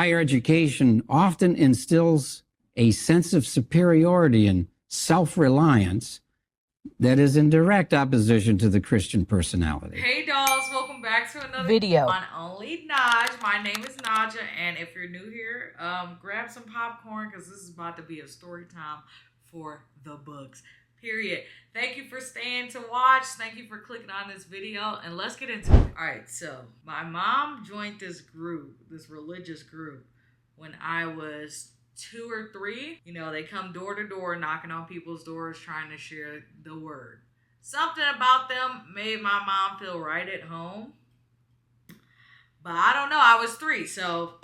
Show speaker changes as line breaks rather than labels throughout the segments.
Higher education often instills a sense of superiority and self-reliance that is in direct opposition to the Christian personality.
Hey dolls, welcome back to another video on Only Naj. My name is Naja, and if you're new here, grab some popcorn because this is about to be a story time for the books. Period. Thank you for staying to watch. Thank you for clicking on this video, and let's get into it. All right, so my mom joined this group, this religious group, when I was 2 or 3. You know, they come door to door, knocking on people's doors, trying to share the word. Something about them made my mom feel right at home. But I don't know, I was 3, so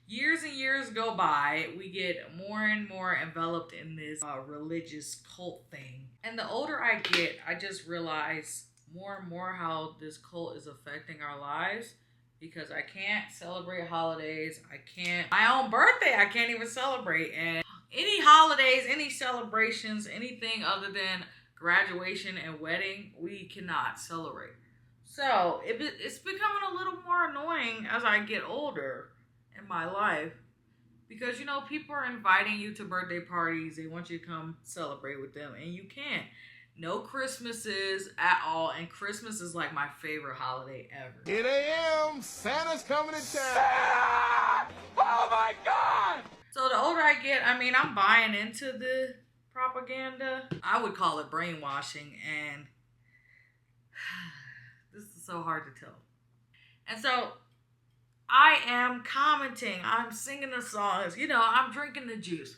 years and years go by. We get more and more enveloped in this religious cult thing. And the older I get, I just realize more and more how this cult is affecting our lives. Because I can't celebrate holidays. My own birthday, I can't even celebrate. And any holidays, any celebrations, anything other than graduation and wedding, we cannot celebrate. So it's becoming a little more annoying as I get older in my life. Because, you know, people are inviting you to birthday parties. They want you to come celebrate with them. And you can't. No Christmases at all, and Christmas is like my favorite holiday ever.
8 a.m. Santa's coming to town. Oh my God!
So the older I get, I mean, I'm buying into the propaganda. I would call it brainwashing, and this is so hard to tell. And so I am commenting, I'm singing the songs, you know, I'm drinking the juice,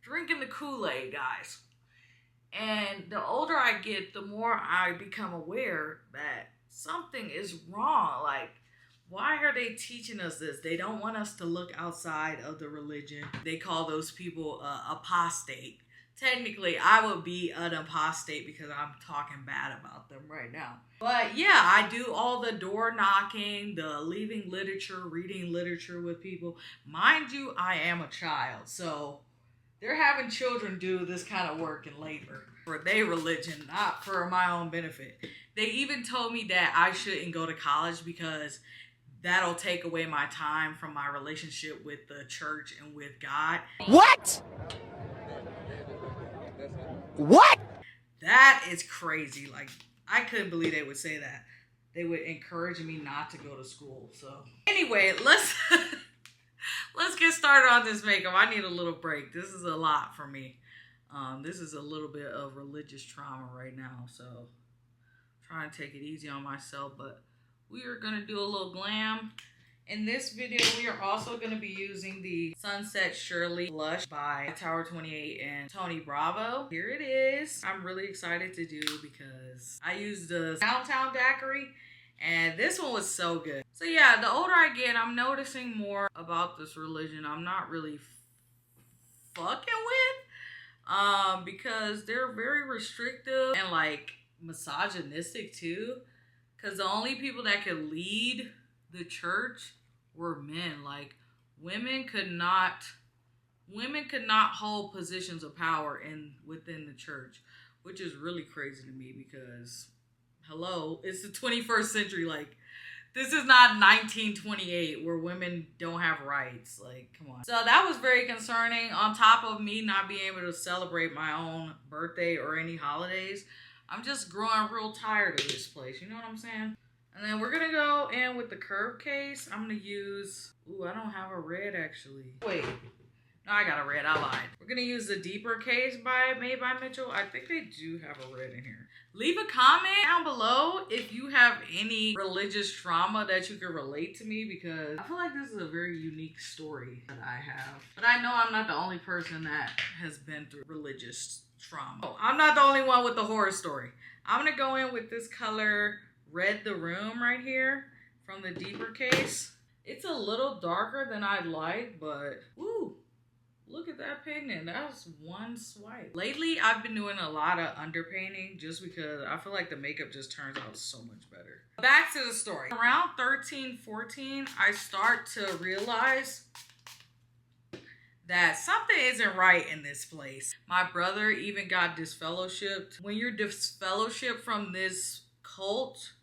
drinking the Kool-Aid, guys. And the older I get, the more I become aware that something is wrong. Like, why are they teaching us this? They don't want us to look outside of the religion. They call those people apostate. Technically, I would be an apostate because I'm talking bad about them right now. But yeah, I do all the door knocking, the leaving literature, reading literature with people. Mind you, I am a child, so they're having children do this kind of work in labor for their religion, not for my own benefit. They even told me that I shouldn't go to college because that'll take away my time from my relationship with the church and with God.
What? What?
That is crazy. Like, I couldn't believe they would say that. They would encourage me not to go to school. So anyway, let's get started on this makeup. I need a little break. This is a lot for me. This is a little bit of religious trauma right now, so I'm trying to take it easy on myself, but we are going to do a little glam. In this video, we are also going to be using the Sunset Shirley blush by Tower 28 and Tony Bravo. Here it is. I'm really excited to do because I used the Downtown Daiquiri, and this one was so good. So yeah, the older I get, I'm noticing more about this religion I'm not really fucking with. Because they're very restrictive and like misogynistic too. Because the only people that could lead the church were men. Like women could not hold positions of power within the church, which is really crazy to me because hello, it's the 21st century. Like, this is not 1928 where women don't have rights. Like, come on. So that was very concerning. On top of me not being able to celebrate my own birthday or any holidays, I'm just growing real tired of this place. You know what I'm saying? And then we're going to go in with the curve case. I'm going to use, ooh, I don't have a red actually. Wait. No, I got a red. I lied. We're going to use the deeper case made by Mitchell. I think they do have a red in here. Leave a comment down below if you have any religious trauma that you can relate to me, because I feel like this is a very unique story that I have. But I know I'm not the only person that has been through religious trauma. Oh, I'm not the only one with the horror story. I'm going to go in with this color Red the Room right here from the deeper case. It's a little darker than I'd like, but ooh. Look at that pigment. That's one swipe. Lately, I've been doing a lot of underpainting just because I feel like the makeup just turns out so much better. Back to the story. Around 13, 14, I start to realize that something isn't right in this place. My brother even got disfellowshipped. When you're disfellowshipped from this cult,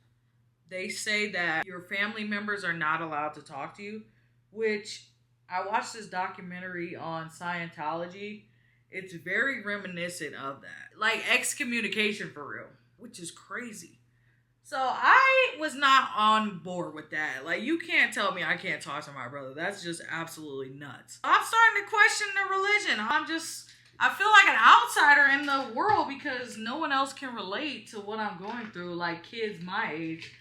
they say that your family members are not allowed to talk to you, which I watched this documentary on Scientology. It's very reminiscent of that. Like excommunication for real, which is crazy. So I was not on board with that. Like, you can't tell me I can't talk to my brother. That's just absolutely nuts. I'm starting to question the religion. I feel like an outsider in the world because no one else can relate to what I'm going through. Like kids my age,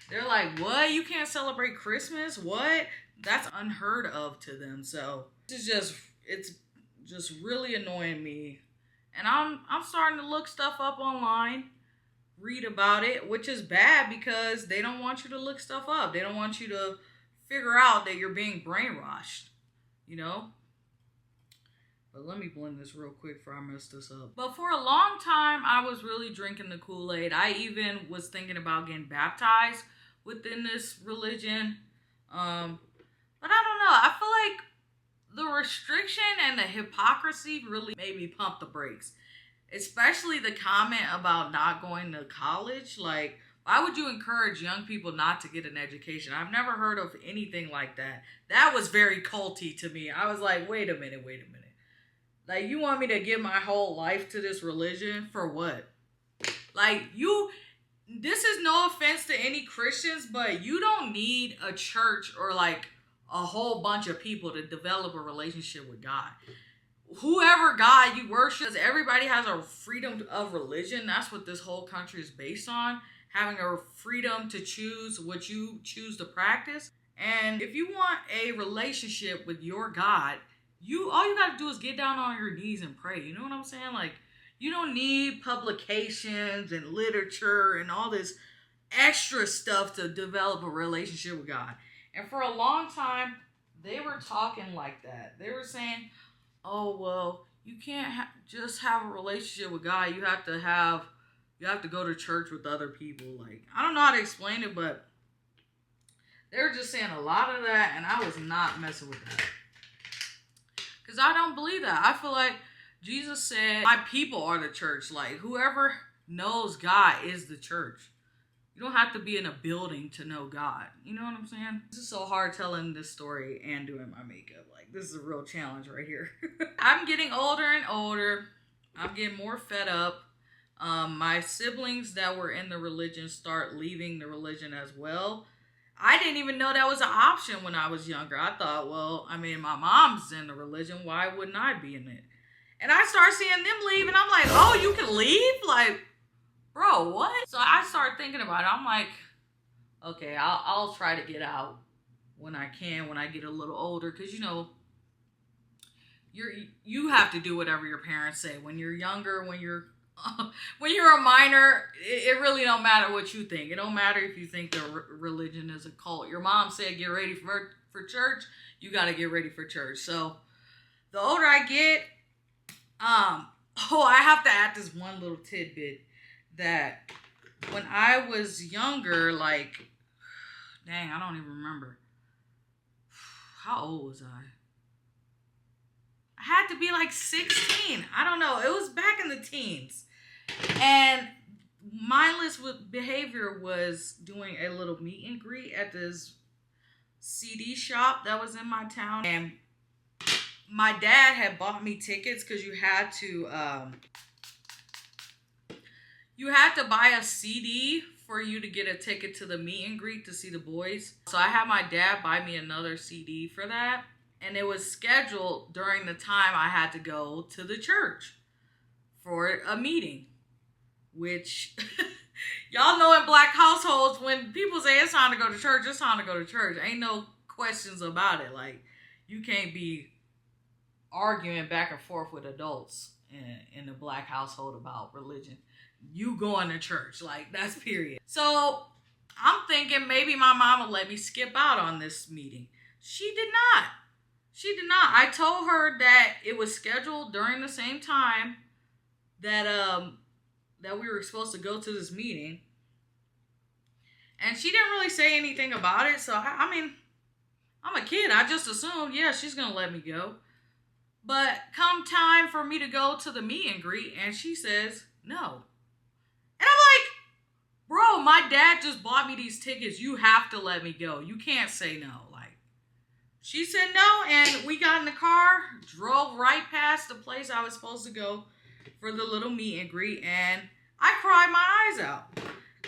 they're like, what? You can't celebrate Christmas? What? That's unheard of to them. So it's just really annoying me. And I'm starting to look stuff up online, read about it, which is bad because they don't want you to look stuff up. They don't want you to figure out that you're being brainwashed, you know? But let me blend this real quick before I mess this up. But for a long time, I was really drinking the Kool-Aid. I even was thinking about getting baptized within this religion. But I don't know. I feel like the restriction and the hypocrisy really made me pump the brakes. Especially the comment about not going to college. Like, why would you encourage young people not to get an education? I've never heard of anything like that. That was very culty to me. I was like, wait a minute. Like, you want me to give my whole life to this religion for what? Like, this is no offense to any Christians, but you don't need a church or like a whole bunch of people to develop a relationship with God. Whoever God you worship, everybody has a freedom of religion. That's what this whole country is based on. Having a freedom to choose what you choose to practice. And if you want a relationship with your God, all you got to do is get down on your knees and pray. You know what I'm saying? Like, you don't need publications and literature and all this extra stuff to develop a relationship with God. And for a long time, they were talking like that. They were saying, oh, well, you can't just have a relationship with God. You have to go to church with other people. Like, I don't know how to explain it, but they were just saying a lot of that, and I was not messing with that. Because I don't believe that. I feel like Jesus said, my people are the church. Like, whoever knows God is the church. You don't have to be in a building to know God. You know what I'm saying? This is so hard telling this story and doing my makeup. Like, this is a real challenge right here. I'm getting older and older. I'm getting more fed up. My siblings that were in the religion start leaving the religion as well. I didn't even know that was an option when I was younger. I thought, well, I mean, my mom's in the religion. Why wouldn't I be in it? And I start seeing them leave, and I'm like, oh, you can leave? Like, bro, what? So I started thinking about it. I'm like, okay, I'll try to get out when I can, when I get a little older. Because, you know, you have to do whatever your parents say. When you're younger, when you're a minor, it really don't matter what you think. It don't matter if you think the religion is a cult. Your mom said get ready for church. You got to get ready for church. So the older I get, I have to add this one little tidbit that when I was younger, like, dang, I don't even remember. How old was I? I had to be like 16. I don't know. It was back in the teens. And mindless behavior was doing a little meet and greet at this CD shop that was in my town. And my dad had bought me tickets because you had to buy a CD for you to get a ticket to the meet and greet to see the boys. So I had my dad buy me another CD for that. And it was scheduled during the time I had to go to the church for a meeting. Which, y'all know in black households, when people say it's time to go to church, it's time to go to church. Ain't no questions about it. Like, you can't be arguing back and forth with adults in a black household about religion. You going to church. Like, that's period. So, I'm thinking maybe my mom will let me skip out on this meeting. She did not. I told her that it was scheduled during the same time that we were supposed to go to this meeting. And she didn't really say anything about it. So, I mean, I'm a kid. I just assumed, yeah, she's going to let me go. But come time for me to go to the meet and greet, and she says no. And I'm like, bro, my dad just bought me these tickets. You have to let me go. You can't say no. Like, She said no, and we got in the car, drove right past the place I was supposed to go for the little meet and greet, and I cried my eyes out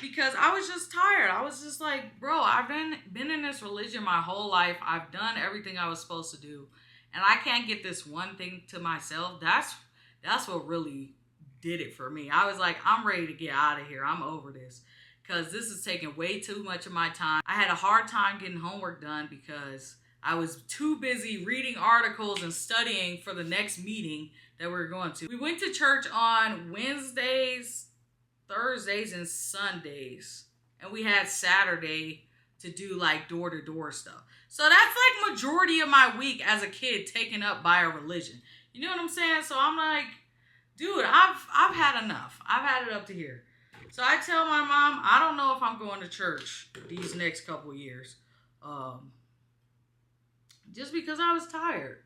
because I was just tired. I was just like, bro, I've been in this religion my whole life. I've done everything I was supposed to do, and I can't get this one thing to myself. That's what really did it for me. I was like, I'm ready to get out of here. I'm over this because this is taking way too much of my time. I had a hard time getting homework done because I was too busy reading articles and studying for the next meeting that we were going to. We went to church on Wednesdays, Thursdays, and Sundays. And we had Saturday to do like door-to-door stuff. So that's like majority of my week as a kid taken up by a religion. You know what I'm saying? So I'm like, dude, I've had enough. I've had it up to here. So I tell my mom, I don't know if I'm going to church these next couple years. Just because I was tired.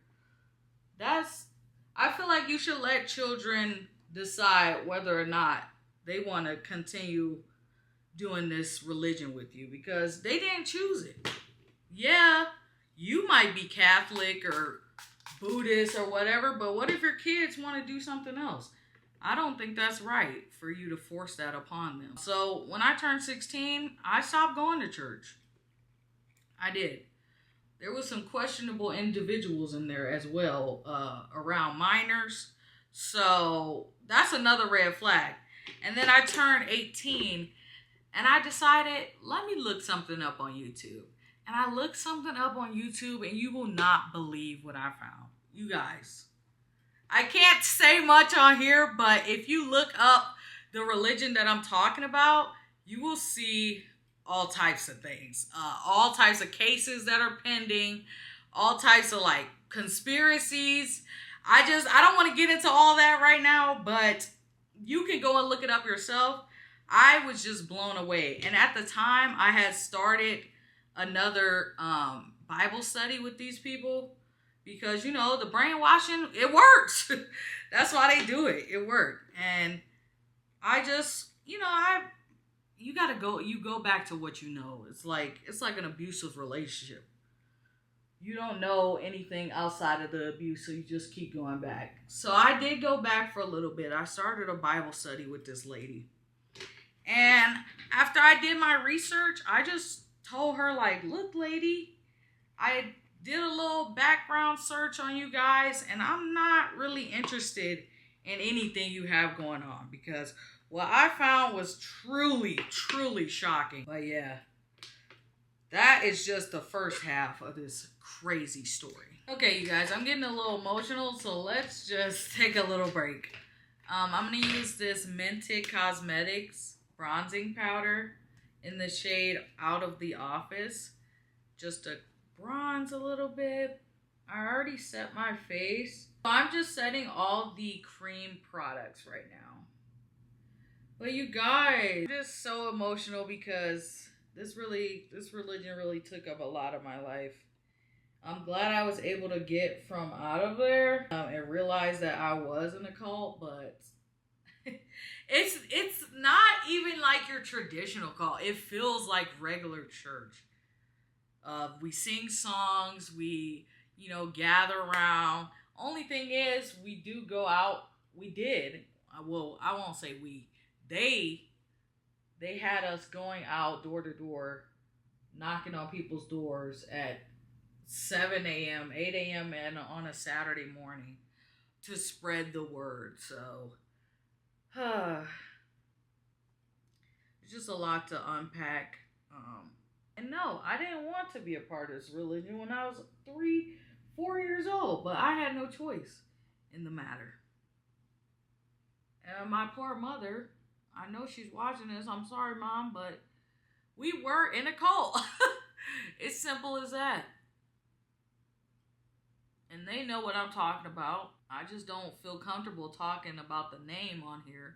I feel like you should let children decide whether or not they want to continue doing this religion with you because they didn't choose it. Yeah, you might be Catholic or Buddhist or whatever, but what if your kids want to do something else? I don't think that's right for you to force that upon them. So when I turned 16, I stopped going to church. I did. There was some questionable individuals in there as well, around minors. So that's another red flag. And then I turned 18 and I decided, let me look something up on YouTube. And I looked something up on YouTube and you will not believe what I found. You guys, I can't say much on here, but if you look up the religion that I'm talking about, you will see all types of things, all types of cases that are pending, all types of like conspiracies. I don't want to get into all that right now, but you can go and look it up yourself. I was just blown away. And at the time I had started another Bible study with these people because, you know, the brainwashing, it works. That's why they do it. It worked. And I just, you know, you go back to what you know. It's like an abusive relationship. You don't know anything outside of the abuse, so you just keep going back. So I did go back for a little bit. I started a Bible study with this lady. And after I did my research, I just told her, like, look, lady, I did a little background search on you guys, and I'm not really interested in anything you have going on because what I found was truly, truly shocking. But yeah, that is just the first half of this crazy story. Okay, you guys, I'm getting a little emotional, so let's just take a little break. I'm going to use this Mented Cosmetics bronzing powder in the shade Out of the Office. Just to bronze a little bit. I already set my face. I'm just setting all the cream products right now. But you guys, I'm just so emotional because this religion really took up a lot of my life. I'm glad I was able to get from out of there and realize that I was in a cult, but it's not even like your traditional cult. It feels like regular church. We sing songs, we, you know, gather around. Only thing is, we do go out. We did. Well, I won't say we. They had us going out door to door, knocking on people's doors at 7 a.m., 8 a.m. and on a Saturday morning to spread the word. So, it's just a lot to unpack. And no, I didn't want to be a part of this religion when I was 4 years old, but I had no choice in the matter. And my poor mother, I know she's watching this. I'm sorry, Mom, but we were in a cult. It's simple as that. And they know what I'm talking about. I just don't feel comfortable talking about the name on here,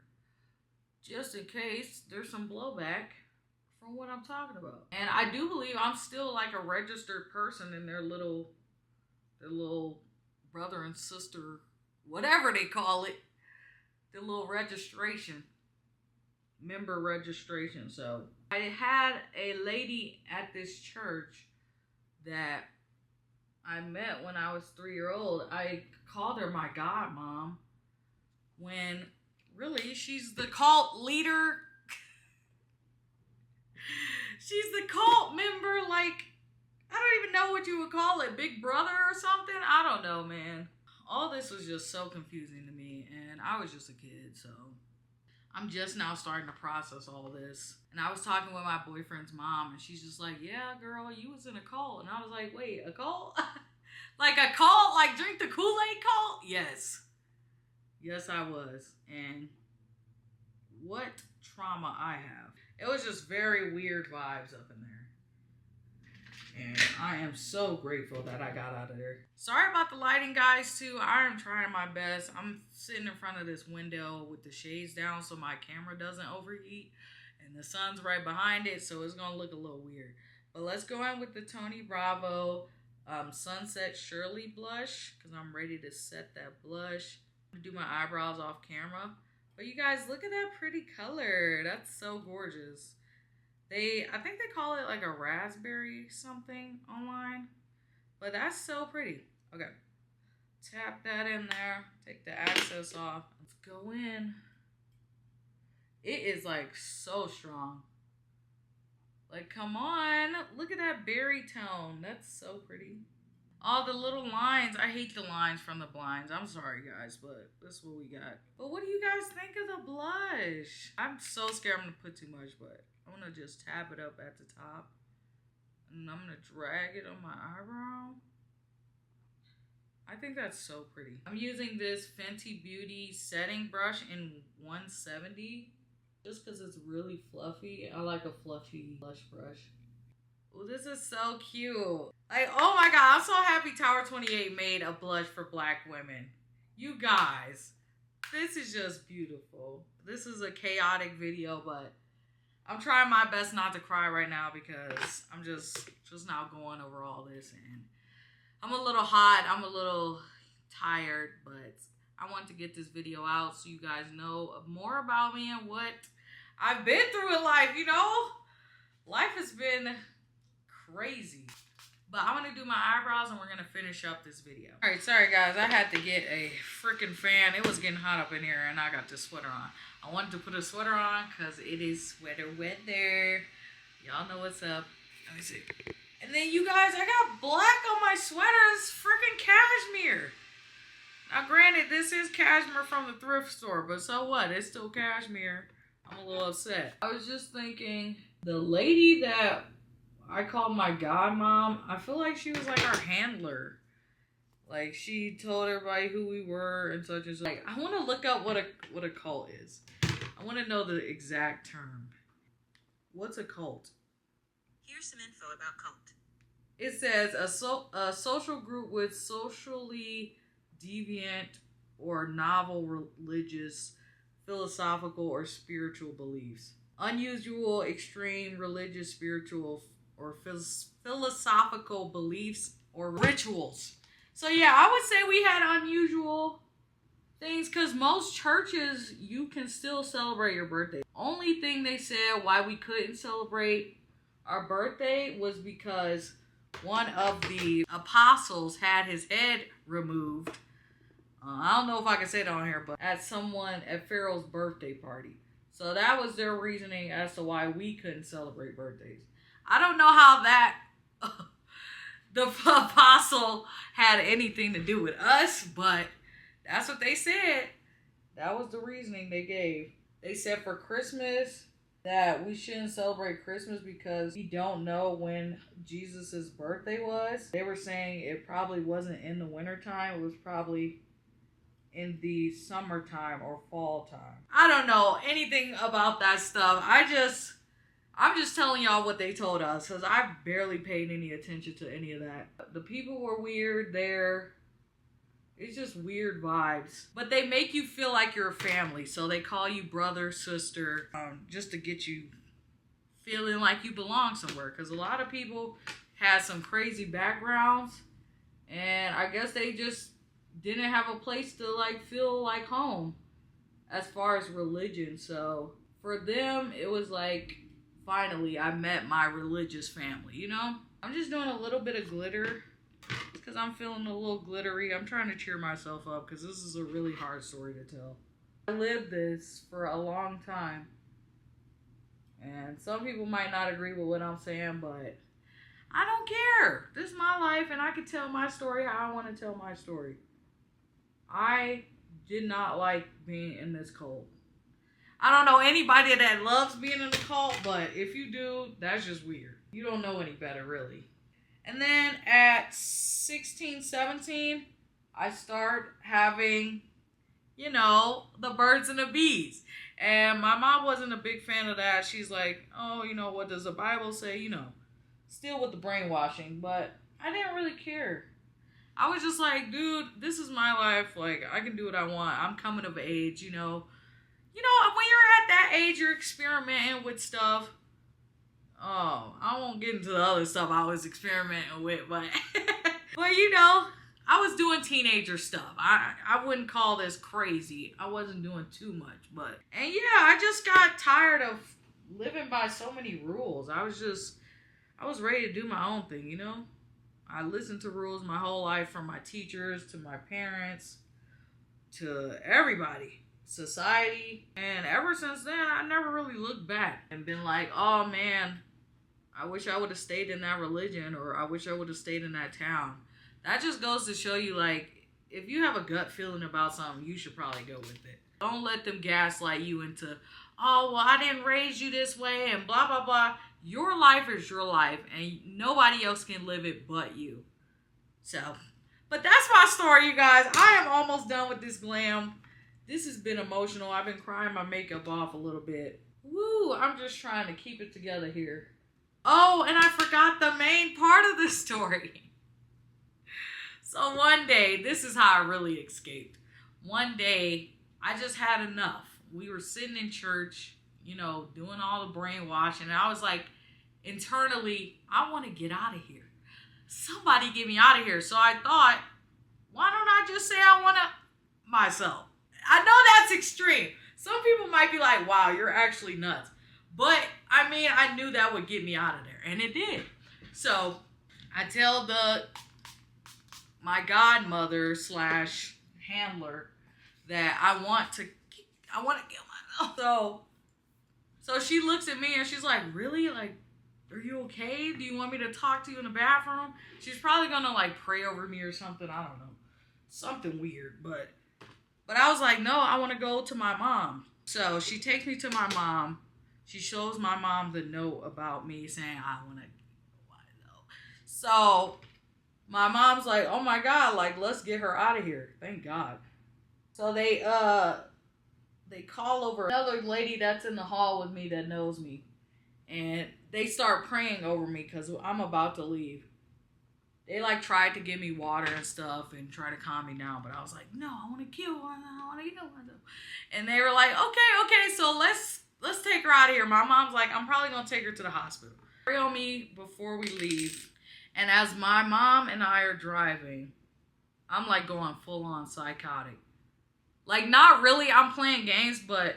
just in case there's some blowback from what I'm talking about. And I do believe I'm still like a registered person in their little brother and sister, whatever they call it, the little registration, member registration. So I had a lady at this church that I met when I was 3-year-old. I called her my godmom when really she's the cult leader. She's the cult member, like, I don't even know what you would call it, big brother or something? I don't know, man. All this was just so confusing to me, and I was just a kid, so I'm just now starting to process all this. And I was talking with my boyfriend's mom, and she's just like, yeah, girl, you was in a cult. And I was like, wait, a cult? Like a cult? Like drink the Kool-Aid cult? Yes. Yes, I was. And what trauma I have. It was just very weird vibes up in there. And I am so grateful that I got out of there. Sorry about the lighting, guys, too. I am trying my best. I'm sitting in front of this window with the shades down so my camera doesn't overheat. And the sun's right behind it, so it's going to look a little weird. But let's go in with the Tony Bravo Sunset Shirley blush, because I'm ready to set that blush. I'm going to do my eyebrows off camera. But you guys, look at that pretty color. That's so gorgeous. I think they call it like a raspberry something online. But that's so pretty. Okay. Tap that in there. Take the excess off. Let's go in. It is like so strong. Like, come on. Look at that berry tone. That's so pretty. All the little lines. I hate the lines from the blinds. I'm sorry, guys, but this is what we got. But what do you guys think of the blush? I'm so scared I'm going to put too much, but I'm going to just tap it up at the top. And I'm going to drag it on my eyebrow. I think that's so pretty. I'm using this Fenty Beauty setting brush in 170. Just because it's really fluffy. I like a fluffy blush brush. Oh, this is so cute. Like, oh my God, I'm so happy Tower 28 made a blush for Black women. You guys, this is just beautiful. This is a chaotic video, but I'm trying my best not to cry right now because I'm just now going over all this, and I'm a little hot. I'm a little tired, but I want to get this video out so you guys know more about me and what I've been through in life, you know? Life has been crazy. But I'm going to do my eyebrows and we're going to finish up this video. All right, sorry guys. I had to get a freaking fan. It was getting hot up in here and I got this sweater on. I wanted to put a sweater on because it is sweater weather. Y'all know what's up. Let me see. And then you guys, I got black on my sweater. It's freaking cashmere. Now granted, this is cashmere from the thrift store, but so what? It's still cashmere. I'm a little upset. I was just thinking, the lady that I called my godmom, I feel like she was like our handler. Like, she told everybody who we were and such and such. Like, I want to look up what a cult is. I want to know the exact term. What's a cult?
Here's some info about cult.
It says a social group with socially deviant or novel religious, philosophical, or spiritual beliefs. Unusual, extreme religious, spiritual, or philosophical beliefs or rituals. So yeah, I would say we had unusual things because most churches, you can still celebrate your birthday. Only thing they said why we couldn't celebrate our birthday was because one of the apostles had his head removed. I don't know if I can say that on here, but at Pharaoh's birthday party. So that was their reasoning as to why we couldn't celebrate birthdays. I don't know how that the apostle had anything to do with us, but that's what they said. That was the reasoning they gave. They said for Christmas that we shouldn't celebrate Christmas because we don't know when Jesus' birthday was. They were saying it probably wasn't in the wintertime. It was probably in the summertime or fall time. I don't know anything about that stuff. I'm just telling y'all what they told us because I barely paid any attention to any of that. The people were weird there. It's just weird vibes. But they make you feel like you're a family. So they call you brother, sister, just to get you feeling like you belong somewhere. Because a lot of people had some crazy backgrounds. And I guess they just didn't have a place to like feel like home as far as religion. So for them, it was like, finally, I met my religious family, you know? I'm just doing a little bit of glitter because I'm feeling a little glittery. I'm trying to cheer myself up because this is a really hard story to tell. I lived this for a long time. And some people might not agree with what I'm saying, but I don't care. This is my life, and I can tell my story how I want to tell my story. I did not like being in this cult. I don't know anybody that loves being in a cult, but if you do, that's just weird. You don't know any better, really. And then at 16, 17, I start having, you know, the birds and the bees. And my mom wasn't a big fan of that. She's like, oh, you know, what does the Bible say? You know, still with the brainwashing. But I didn't really care. I was just like, dude, this is my life. Like, I can do what I want. I'm coming of age, you know. You know, when you're at that age, you're experimenting with stuff. Oh, I won't get into the other stuff I was experimenting with. But, but you know, I was doing teenager stuff. I wouldn't call this crazy. I wasn't doing too much, but. And yeah, I just got tired of living by so many rules. I was ready to do my own thing, you know? I listened to rules my whole life, from my teachers to my parents to everybody, society. And ever since then, I never really looked back and been like, oh man, I wish I would have stayed in that religion, or I wish I would have stayed in that town. That just goes to show you, like, if you have a gut feeling about something, you should probably go with it. Don't let them gaslight you into, oh, well, I didn't raise you this way and blah, blah, blah. Your life is your life, and nobody else can live it but you. So, but that's my story, you guys. I am almost done with this glam. This has been emotional. I've been crying my makeup off a little bit. Woo, I'm just trying to keep it together here. Oh, and I forgot the main part of the story. So one day, this is how I really escaped. One day, I just had enough. We were sitting in church, you know, doing all the brainwashing. And I was like, internally, I want to get out of here. Somebody get me out of here. So I thought, why don't I just say I want to myself? I know that's extreme. Some people might be like, wow, you're actually nuts. But, I mean, I knew that would get me out of there. And it did. So I tell my godmother / handler that I want to kill myself. So she looks at me and she's like, really? Like, are you okay? Do you want me to talk to you in the bathroom? She's probably gonna like pray over me or something. I don't know. Something weird. But I was like, no, I want to go to my mom. So she takes me to my mom. She shows my mom the note about me saying, I want to kill myself. So my mom's like, oh my God, like, let's get her out of here. Thank God. So they call over another lady that's in the hall with me that knows me. And they start praying over me because I'm about to leave. They like tried to give me water and stuff and try to calm me down. But I was like, no, I want to kill myself. I want to kill myself. And they were like, okay, so let's take her out of here. My mom's like, I'm probably going to take her to the hospital. Pray on me before we leave. And as my mom and I are driving, I'm like going full on psychotic. Like, not really, I'm playing games, but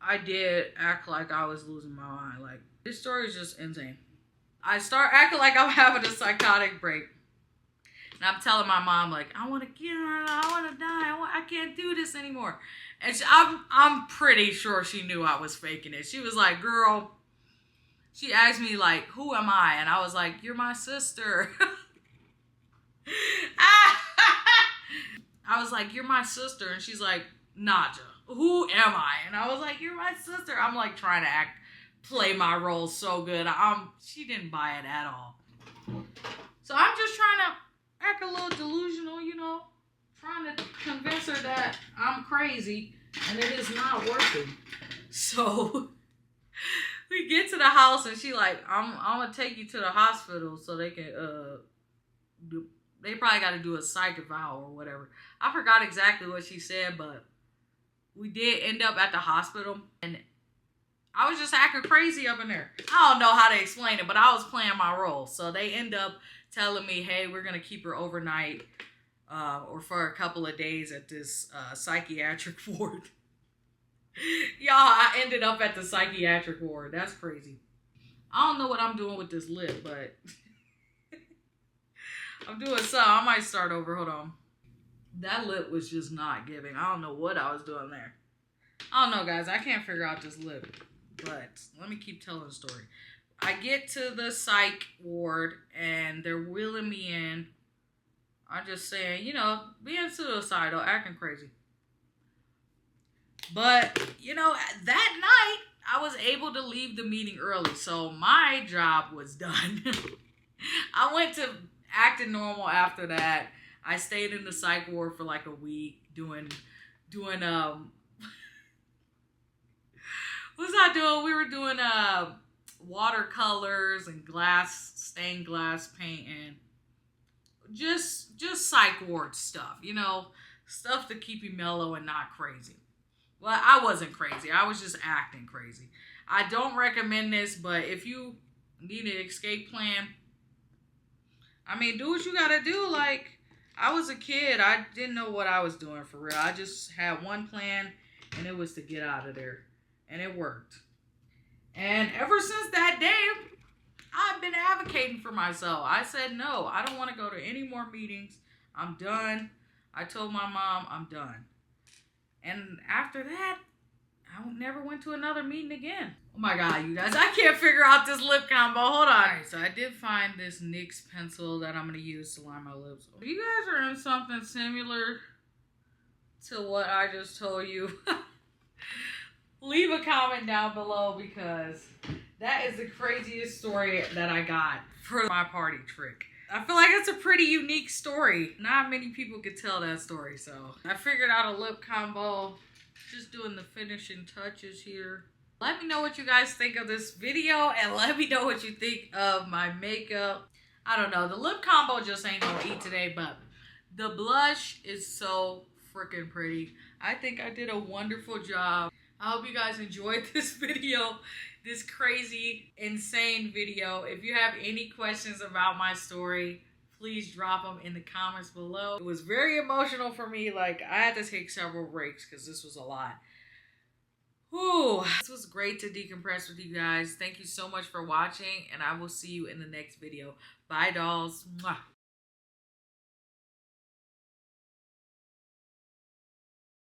I did act like I was losing my mind. Like, this story is just insane. I start acting like I'm having a psychotic break. And I'm telling my mom, like, I want to get her, I want to die, I can't do this anymore. And I'm pretty sure she knew I was faking it. She was like, girl, she asked me, like, who am I? And I was like, you're my sister. I was like, you're my sister. And she's like, Nadja, who am I? And I was like, you're my sister. I'm like trying to play my role so good. She didn't buy it at all. So I'm just trying to act a little delusional, you know, trying to convince her that I'm crazy and it is not working. So we get to the house and she like, I'm gonna take you to the hospital so they can they probably got to do a psych eval or whatever. I forgot exactly what she said, but we did end up at the hospital and I was just acting crazy up in there. I don't know how to explain it, but I was playing my role. So they end up telling me, hey, we're going to keep her overnight or for a couple of days at this psychiatric ward. Y'all, I ended up at the psychiatric ward. That's crazy. I don't know what I'm doing with this lip, but I'm doing some. I might start over. Hold on. That lip was just not giving. I don't know what I was doing there. I don't know, guys. I can't figure out this lip. But let me keep telling the story. I get to the psych ward and they're wheeling me in. I'm just saying, you know, being suicidal, acting crazy. But, you know, that night, I was able to leave the meeting early. So my job was done. I went to acting normal after that. I stayed in the psych ward for like a week doing what was I doing? We were doing watercolors and stained glass painting. Just psych ward stuff, you know, stuff to keep you mellow and not crazy. Well, I wasn't crazy. I was just acting crazy. I don't recommend this, but if you need an escape plan, I mean, do what you gotta do. Like, I was a kid. I didn't know what I was doing for real. I just had one plan, and it was to get out of there. And it worked. And ever since that day, I've been advocating for myself. I said, no, I don't want to go to any more meetings. I'm done. I told my mom I'm done. And after that, I never went to another meeting again. Oh my God, you guys, I can't figure out this lip combo. Hold on. All right, so I did find this NYX pencil that I'm going to use to line my lips. If you guys are in something similar to what I just told you, leave a comment down below because that is the craziest story that I got for my party trick. I feel like it's a pretty unique story. Not many people could tell that story, so I figured out a lip combo. Just doing the finishing touches here. Let me know what you guys think of this video and let me know what you think of my makeup. I don't know, the lip combo just ain't gonna eat today, but the blush is so freaking pretty. I think I did a wonderful job. I hope you guys enjoyed this video, this crazy, insane video. If you have any questions about my story, please drop them in the comments below. It was very emotional for me. Like, I had to take several breaks because this was a lot. Whew. This was great to decompress with you guys. Thank you so much for watching, and I will see you in the next video. Bye, dolls. Mwah.